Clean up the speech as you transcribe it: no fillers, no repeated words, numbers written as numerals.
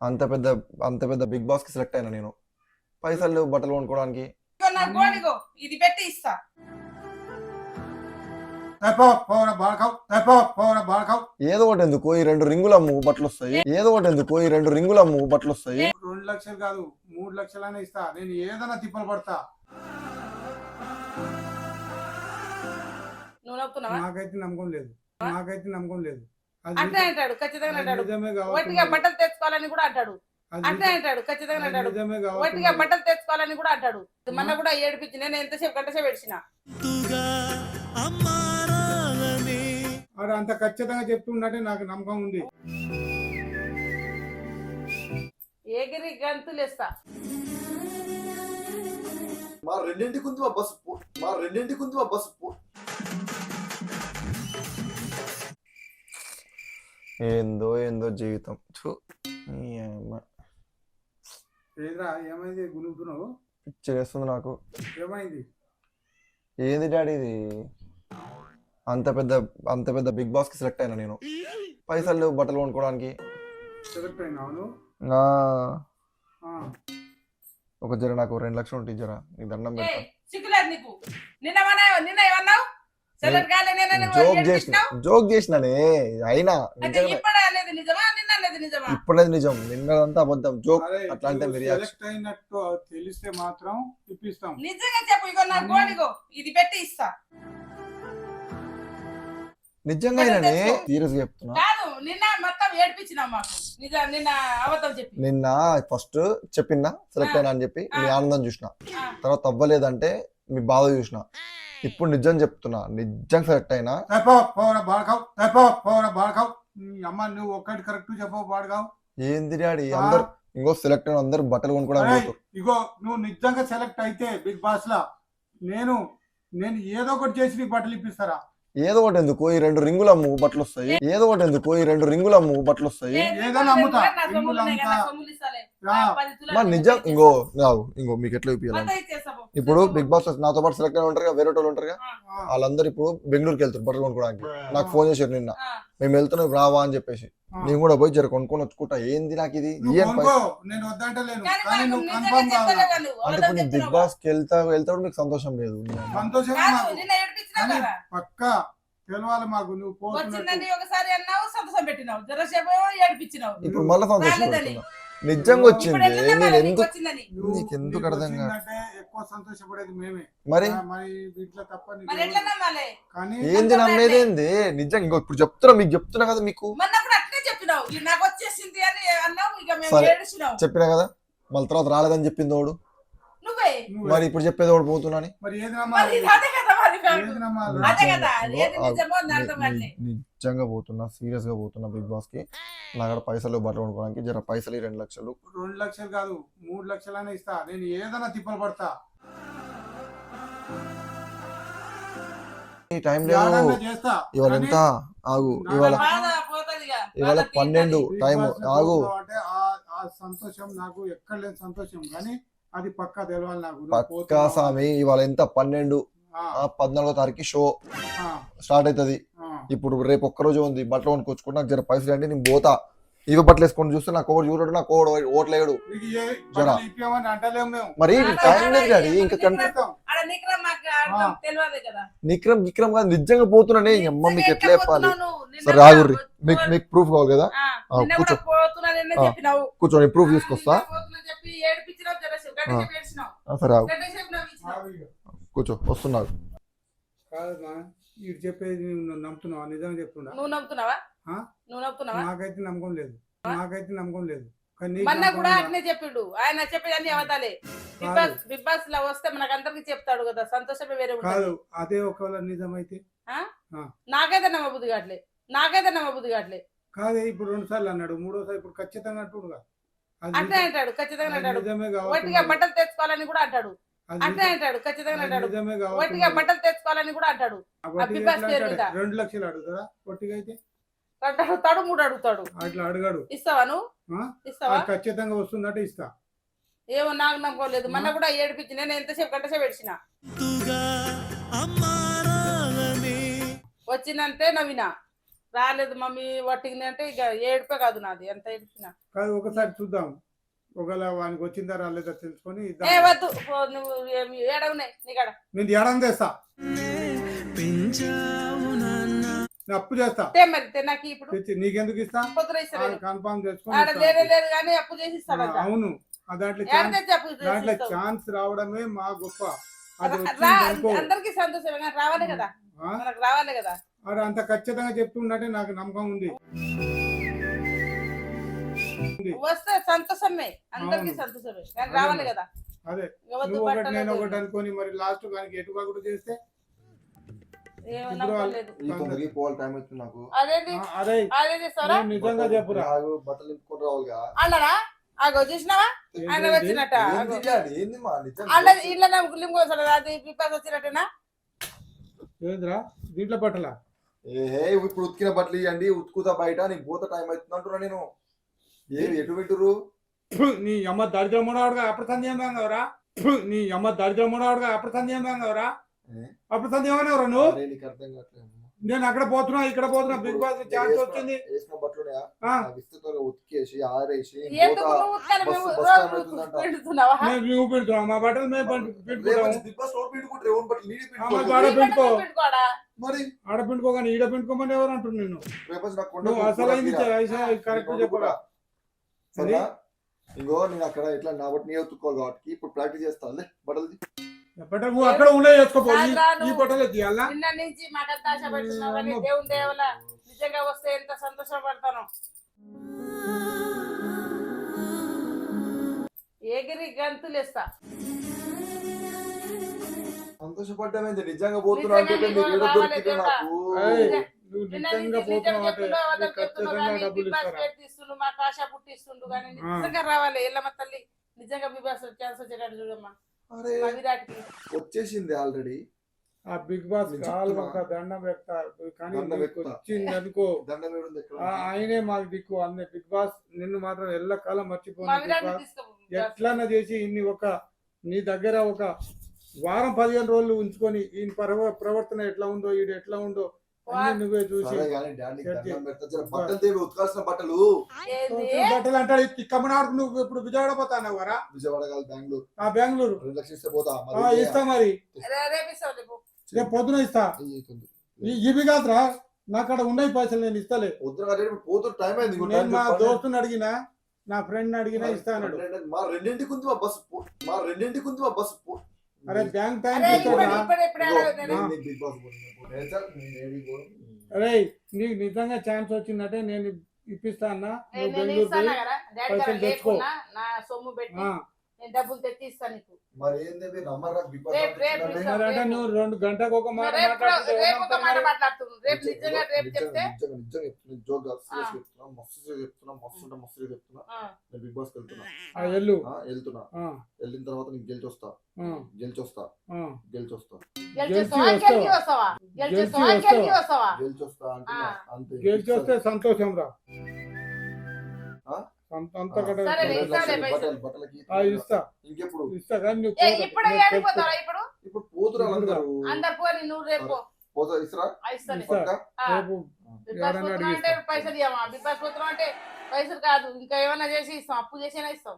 అంత పెద్ద అంత పెద్ద బిగ్ బాస్ కి సెలెక్ట్ అయినా నేను. పైసలు లేవు బట్టలు కొనుక్కోవడానికి. ఇగో నా గోడిగో ఇది పెట్టి ఇస్తా. ఏదో ఒకటి ఎందుకు ఈ 2 రింగులు అమ్ము బట్టలు వస్తాయి. ఏదో ఒకటి ఎందుకు ఈ 2 రింగులు అమ్ము బట్టలు వస్తాయి. 2 లక్షలు కాదు 3 లక్షలనే ఇస్తా. నేను ఏదైనా తిప్పలు పడతా. నువ్వు నవ్వుతున్నావా? నాకైతే నమ్మకం లేదు. అది అంటే అంటాడు ఖచ్చితంగా అంటాడు. నిజమే ఒట్టిగా బట్టలు తెచ్చుకోవాలని కూడా అంటాడు. అంటే అంటాడు ఖచ్చితంగా అంటాడు. నిజమే ఒట్టిగా బట్టలు తెచ్చుకోవాలని కూడా అంటాడు. మొన్న కూడా ఏడిపించి నేను ఎంతసేపు గంట సేపు ఏడ్చిన. వాడు అంత ఖచ్చితంగా చెప్తున్నట్టే నాకు నమ్మకం ఉంది. ఎగిరి గంతులేస్తా. మా రెండింటికి ఉంది మా బస్సు ఏందో ఏందో జీవితం. ఏదిరా ఏమైంది గునుగుతున్నావు? చేస్తుంది నాకు. ఏమైంది? ఏంది డాడీ ఇది? అంత పెద్ద బిగ్ బాస్ కి సెలెక్ట్ అయినా నేను. పైసలు లేవు బట్టలు కొనుక్కోవడానికి. సెలెక్ట్ అయినావు? ఒక జర నాకు 2 లక్షలు ఉంటుంది జర నీకు దండం పెడతా. సిగ్గులేదు నీకు? నిన్న ఏమన్నావు? జోక్ చేసినానే అయినా ఇప్పుడేది నిజం. నిన్నదంతా అబద్ధం జోక్. అట్లా అంటే సెలెక్ట్ అయినట్టు తెలిస్తే మాత్రం ఇప్పిస్తాం. నిజంగా చెప్పు. ఇగో నా గోడిగో ఇది పెట్టి ఇస్తా. నిజంగా సీరియస్ గా చెప్తున్నా. కాదు నిన్న మొత్తం ఏడిపించినా మాకు. నిన్న అబద్ధం చెప్పి నిన్న ఫస్ట్ చెప్పినా సెలెక్ట్ అయినా అని చెప్పి మీ ఆనందం చూసిన. తర్వాత అవ్వలేదంటే మీ బాధ చూసిన. ఇప్పుడు నిజం చెప్తున్నా, నిజంగా సెలెక్ట్ అయినా. అమ్మ నువ్వు ఒక్కటి కరెక్ట్ చెప్పవు బాడుగావు. ఏంది డాడీ అందరు ఇంకో సెలెక్ట్ అయిన అందరు బట్టలు కొనుక్కోవడానికి. ఇగో నువ్వు నిజంగా సెలెక్ట్ అయితే బిగ్ బాస్ లా నేను ఏదో ఒకటి చేసి నీకు బట్టలు ఇప్పిస్తారా? ఏదో ఒకటి ఎందుకు ఈ 2 రింగులు అమ్ము బట్టలు వస్తాయి. ఏదో ఒకటి ఎందుకు ఈ 2 రింగులు అమ్ము బట్టలు వస్తాయి. ఏదైనా అమ్ముతా. మరి నిజం ఇంకో మీకు ఎట్లా చూపించాలి? ఇప్పుడు బిగ్ బాస్ నాతో పాటు సెలెక్ట్ అయిన ఉంటారు, వేరే వాళ్ళు ఉంటారు. వాళ్ళందరూ ఇప్పుడు బెంగళూరుకి వెళ్తారు బట్టలు కొనుక్కోవడానికి. నాకు ఫోన్ చేశారు నిన్న, మేము వెళ్తున్నాం రావా అని చెప్పేసి. నేను కూడా పోయి జర కొనుక్కొని వచ్చుకుంటా. ఏంది నాకు ఇది అంటే ఇప్పుడు బిగ్ బాస్ కి వెళ్తాడు మీకు సంతోషం లేదు. పక్కా తెలవాలి మాకు. నువ్వు ఒకసారి అన్నావు సంతోషం పెట్టినావు, జరసేపు ఏడిపించినావు. ఇప్పుడు మళ్ళీ సంతోషం పెడుతున్నా. నిజంగా వచ్చింది. నేను నీకెందుకు అర్థం కాదు? ఎక్కువ సంతోషపడేది మేమే. మరి దీంట్లో తప్ప ఏంది నమ్మేది ఏంది? నిజంగా ఇంకో ఇప్పుడు చెప్తున్నా, మీకు చెప్తున్నా కదా. మీకు చెప్పినా కదా, మళ్ళీ తర్వాత రాలేదని చెప్పింది వాడు. మరి ఇప్పుడు చెప్పేది వాడు పోతున్నాని. నిజంగా పోతున్నా, సీరియస్ గా పోతున్నా బిగ్ బాస్ కి. నా దగ్గర పైసలు బట్టలు కొనుక్కోవడానికి జర పైసలు 2 లక్షలు. 2 లక్షలు కాదు 3 లక్షలనే ఇస్తా. నేను ఏదైనా తిప్పలు పడతా. ఈ టైంలో ఇవాళ ఎంత ఆగు, ఇవాళ 12 టైం ఆగు. అంటే ఆ సంతోషం నాకు ఎక్కడ లేని సంతోషం. కానీ అది పక్కా తెలవాలి నాకు. పక్కా స్వామి. ఇవాళ ఎంత 12 14వ తారీఖు షో స్టార్ట్ అవుతుంది. ఇప్పుడు రేపు ఒక్కరోజు ఉంది. బట్టలు కొనుక్కొచ్చుకుంటే నాకు జర పైసలు అంటే నేను పోతా. ఇవి బట్టలు వేసుకొని చూస్తే నాకు ఒకటి చూడడు, నాకు ఓట్లేడు. మరి టైం లేదు డాడీ. ఇంకా నిక్రమ్ కాదు, నిజంగా పోతున్నానే. అమ్మ మీకు ఎట్లా చెప్పాలి? సరే ఆగుర్రి, మీకు ప్రూఫ్ కావాలి కదా. కూర్చోండి, ప్రూఫ్ తీసుకొస్తా. సరే ఆగు, కూర్చో, వస్తున్నారు. చెప్పేది నమ్ముతున్నావా? నిజంగా చెప్తున్నా. నువ్వు నమ్ముతున్నావా? నాకైతే నమ్మకం లేదు. మొన్న కూడా అట్నే చెప్పిండు. ఆయన చెప్పేదాన్ని అవతాలే. బిగ్ బాస్ లో వస్తే మనకు అందరికి చెప్తాడు కదా, సంతోషమే వేరే కాదు. అదే ఒకవేళ నిజమైతే నాకైతే నమ్మబుద్ధి కావట్లే. కాదే ఇప్పుడు 2 సార్లు అన్నాడు, 3వసారి ఇప్పుడు ఖచ్చితంగా అంటుడుగా. అంటే అంటాడు ఖచ్చితంగా అంటాడు. ఒట్టిగా బట్టలు తెచ్చుకోవాలని కూడా అంటాడు. అంటే అంటాడు ఖచ్చితంగా అంటాడు. ఒట్టిగా బట్టలు తెచ్చుకోవాలని కూడా అంటాడు. బిగ్ బాస్ పేరు మీద 2 లక్షలు అడుగుతారా? ఒట్టిగా అయితే అడుగుతాడు, 3 అడుగుతాడు. అట్లా అడగాడు. ఇస్తావా నువ్వు? ఇస్తావా? ఖచ్చితంగా వస్తుందంటే ఇస్తా. ఏమో నాకు నమ్మకం లేదు. మొన్న కూడా ఏడిపించి నేను ఎంతసేపు గంట సేపు ఏడ్చిన. వచ్చిందంటే నవ్వినా. రాలేదు మమ్మీ వట్టింది అంటే ఇక ఏడుపే కాదు నాది ఎంత ఏడిపినా. కాదు ఒకసారి చూద్దాం, ఒకవేళ వానికి వచ్చిందా రాలేదా తెలుసుకొని ఏ ఇద్దాం. వద్దు నువ్వు ఏడవున్నాయి నీకాడ. నేను ఏడం చేస్తా, నేను అప్పు చేస్తా మరి నాకు ఇప్పుడు తెచ్చి నీకెందుకు ఇస్తా, పొద్దున ఇస్తలేదు. కన్ఫర్మ్ చేసుకొని ఆడ ఇస్తా. లేనే లేదు కానీ అప్పు చేసి ఇస్తాడంట. అవును దాంట్లో ఏడ తెచ్చి అప్పు చేసి దాంట్లో ఇస్తావు? ఛాన్స్ రావడమే మా గొప్ప. అది రా, వచ్చిందనుకో, అందరికీ సంతోషమే కానీ రావాలి కదా, ఆ? మనకు రావాలి కదా. అది అంత ఖచ్చితంగా చెప్తుండే నాకు నమ్మకం ఉంది. వస్తే సంతోషమే, అందరికీ అవును. సంతోషమే కానీ రావాలి కదా. అదే వద్దు నువ్వు ఒకటి బట్టలు నేను వద్దు. ఒకటి అనుకొని మరి లాస్ట్ దానికి ఎటు కాకుండా చేస్తే ఏమన్నా ఇప్పుడు లేదు. ఈ తొందరకి పోవాలి టైం అవుతుంది నాకు. అదేంటి అరే అదే చేస్తారా నువ్వు నిజంగా చెప్పురా. బట్టలు నింపుకొని రావాలిగా. అన్నారా? ఆగో చూసినావా ఆయన ఏంటి? వచ్చినట్ట. ఏంది డాడీ? ఏంది మా నిజంగా? అలా ఇళ్ళ గుళ్ళిం కోసలేదు అది పిపాస్ వచ్చినట్టేనా? ఏంద్రా దీంట్లో పట్టలా? ఏ ఇప్పుడు ఉతికిన బట్టలు ఇవ్వండి, ఉతుకుతా బయట, నీకు పోత టైం అవుతుంది అంటున్నా నేను. ఏమి ఎటు పెట్టురు? నీ అమ్మ దరిద్రముడవాడుగా అప్రసంధ్యం కావరా? నీ అమ్మ దరిద్రముడవాడుగా అప్రసంధ్యం కావరా? అప్రసంధ్యం అనేవరా నువ్వు? అరే నీకు అర్థం కావట్లేదు. నేను అక్కడ పోతున్నా ఇక్కడ పోతున్నా, బిగ్ బాస్ ఛాన్స్ వచ్చింది. వేసిన బట్టలు ఆ, విస్తృతంగా ఉతికేసి ఆరేసి ఎందుకు నువ్వు ఉతకాలి? బస్సు మేము బస్ రోజు టైం అవుతుందంట. పెడుతున్నావా? నువ్వు పెడుతున్నావు మా బట్టలు మేము పిండుకుంటాము. బిగ్ బాస్ లో పిండుకుంటారు, ఎవరు బట్టలు నీడే మరి పిండుకోవాలి. ఆడ నీ పిండుకో, బట్టలు పెట్టుకోడా? మరి ఆడ పిండుకోగానే ఈడ పిండుకోమని ఎవరు అంటున్నాను నేను? రేపు నాకు కొండ నువ్వు అసలైంది కరెక్ట్ చెప్పరా? సరేనా? ఇంకో నేను అక్కడ ఇట్లా నా బట్టి నీ ఉతుక్కోవాలి కాబట్టి ఇప్పుడు ప్రాక్టీస్ చేస్తాను బట్టలు. బట్టలు నువ్వు అక్కడ ఉండే చేసుకోపో, రాదురా ఈ నువ్వు. బట్టలు తీయాలా? నిన్న నుంచి మాకంత ఆశ పెడుతున్నావు కానీ దేవుని దేవల నిజంగా వస్తే ఎంత సంతోషపడతాను. ఎగిరి గంతులేస్తా. సంతోషపడ్డామైంది నిజంగా పోతున్నా అంటే నిజంగా మీకు ఏదో నీకు దొరికితే రావాలి నాకు. ఏయ్, నువ్వు నిన్న నిజంగా నుంచి నిజం పోతున్నావు అంటే చెప్తున్నావు, వాళ్ళకి నీకు చెప్తున్నావు ఖచ్చితంగా కానీ డబ్బులు బిగ్ బాస్ ఇస్తారా? పేరు తీస్తుండు, మాకు ఆశ పుట్టిస్తుండు కానీ ఆ. నిజంగా రావాలి. ఎల్లమ్మ తల్లి నిజంగా బిగ్ బాస్ ఛాన్స్ వచ్చేటట్టు చూడమ్మా. అరే మా విరాట్కి వచ్చేసింది ఆల్రెడీ. ఆ బిగ్ బాస్ నేను కాలు చెప్తున్నా. ఒక దండం పెడతా కానీ దండం నీకు పెడతా. వచ్చింది అనుకో, దండం వేయడం ఎక్కడ ఆ ఆయనే మాకు దిక్కు అన్నీ. బిగ్ బాస్ నిన్ను మాత్రం ఎల్లకాలం మా మర్చిపోను. బిగ్ విరాట్ని బాస్ తీసుకో. ఎట్లన్నా చేసి ఇన్ని నీ దగ్గర ఒక వారం 15 రోజులు ఉంచుకొని ఈ ప్రవర్తన ఎట్లా ఉందో ఈడు ఎట్లా ఉందో అన్ని నువ్వే చూసి సరే కానీ డాడీ చెక్ దండం చేయి. పెడతా. జర బట్టలు తేవి, ఉతకాల్సిన బట్టలు. ఏంది? బట్టలు అంటాడు కమ్మనాడుకు. నువ్వు ఇప్పుడు విజయవాడ పోతావు వరా? విజయవాడ కాదు బెంగళూరు. ఆ బెంగళూరు 2 లక్షలు ఇస్తే పోతా. ఇస్తా మరి, రేపు ఇస్తావు రేపు. రేపు పొద్దున ఇస్తా. ఇవి కాదురా, నాకు అక్కడ ఉన్నాయి పైసలు, నేను ఇస్తలే. పోతున్న టైం అయింది. ఇంకో నేను time మా చెప్పండి. దోస్తుని అడిగినా, నా ఫ్రెండ్ అడిగినా ఇస్తా అన్నాడు. మా రెండింటికి ఉంది మా బస్సు. మా రెండింటికి ఉంది మా బస్సు. అరే బ్యాంక్ టైం అరే ఇస్తారా? ఇప్పుడు బిగ్ బాస్ అరే నీకు నిజంగా ఛాన్స్ వచ్చిందంటే నేను ఇప్పిస్తా అన్నా. నువ్వు నేను బెంగళూరు ఇస్తాను పోయి కదా డాడీ పైసలు గారు తెచ్చుకో. లేకున్నా నా సొమ్ము పెట్టి ఆ, నేను డబ్బులు తెచ్చి ఇస్తాను నీకు. మరి ఏంది నమ్మరా బిగ్ బాస్ రేపు ఆడుతున్నారని? మరి అంటే నువ్వు 2 గంటకు ఒక మాట రేపు మాట్లాడుతుంటే రేపు ఒక మాట ఏమంటారు? మాట్లాడుతున్నాను. రేపు నిజంగా రేపు చెప్తే నిజంగా జోక్ కాదు, serious చెప్తున్నా. మస్తు చెప్తున్నా, మస్తు చెప్తున్నా. ఆ, నేను బిగ్ బాస్ వెళ్తున్నా. ఆ, వెళ్ళు. వెళ్తున్నా. ఆ, వెళ్ళిన తర్వాత నీకు గెలిచొస్తా. ఆ, గెలిచొస్తా. ఆ. గెలిచొస్తా. గెలిచేస్తావా? గెలిచి గెలిచి వస్తావా? గెలిచేస్తావా? గెలిచి గెలిచి వస్తావా? గెలిచొస్తా అంటున్నా. అంతే. గెలిచి వస్తే సంతోషం రా. ఆ? అంతకంటే సరే, రెండు ఇస్తాలే లక్షలు పైసలు. బట్టలకి ఇస్తా ఇంకెప్పుడు ఇస్తా కానీ నువ్వు ఏ, పోతా. ఇప్పుడు నేను ఏడికి చెప్తా. పోతావా? ఇప్పుడు ఇప్పుడు పోతురా అందరూ. అందరు పోని నువ్వు రేపు పో. పోతా ఇస్తారా? ఇస్తాను. ఇస్తా. పక్కా? రేపు బిగ్ బాస్ ఎవరన్నా పోతున్నావు అంటే అడిగిస్తా. పైసలు ఇవ్వమా? బిగ్ బాస్ పోతున్నావు అంటే పైసలు కాదు ఇంకా ఏమైనా చేసి ఇస్తాం, అప్పు చేసినా ఇస్తాం.